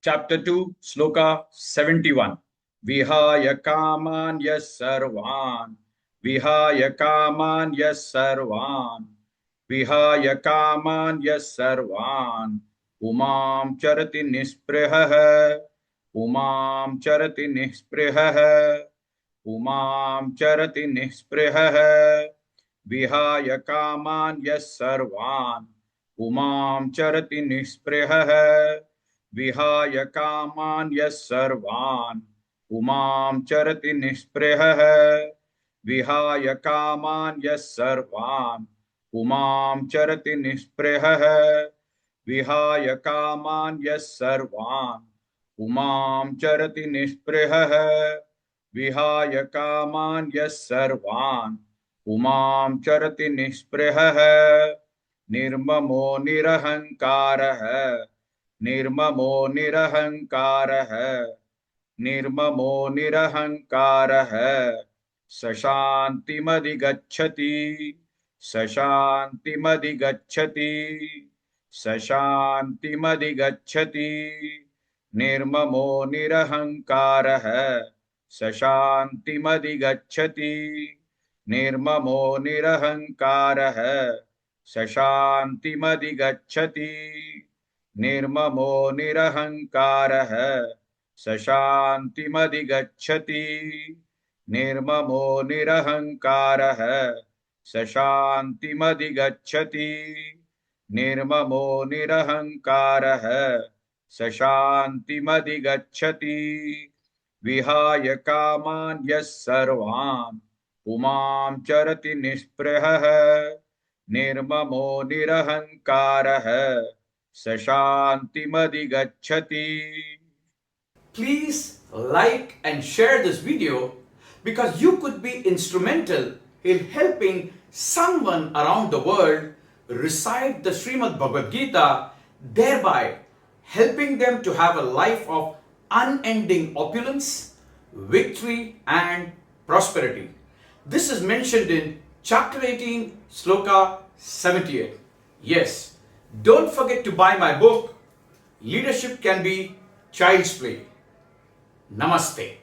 Chapter 2, Sloka 71. Vihaya kaman yas sarvan. Vihaya kaman yas sarvan. Vihaya kaman yas sarvan. Umam charati nisprihah. Umam charati nisprihah. Umam charati nisprihah. Vihaya kaman yas sarvan. Umam charati nisprihah. विहाय कामान yes सर्वान् उमां चरति निःस्पृहः विहाय कामान yes सर्वान् उमां चरति निःस्पृहः विहाय कामान yes सर्वान् उमां चरति निःस्पृहः विहाय कामान यस सर्वान् उमां चरति निःस्पृहः निर्ममो निरहंकारः निर्ममो निरहंकारः निर्ममो निरहंकारः सशान्तिमधिगच्छति सशान्तिमधिगच्छति सशान्तिमधिगच्छति निर्ममो निरहंकारः सशान्तिमधिगच्छति निर्ममो निरहंकारः सशान्तिमधिगच्छति निर्ममो निरहंकारः सशान्तिमधिगच्छति निर्ममो निरहंकारः सशान्तिमधिगच्छति निर्ममो निरहंकारः सशान्तिमधिगच्छति विहाय कामान् यः सर्वान् उमां चरति निःस्पृहः निर्ममो निरहंकारः सशान्तिमधिगच्छति. Please like and share this video because you could be instrumental in helping someone around the world recite the Srimad Bhagavad Gita, thereby helping them to have a life of unending opulence, victory and prosperity. This is mentioned in chapter 18, Sloka 78. Yes. Don't forget to buy my book, Leadership Can Be Child's Play. Namaste.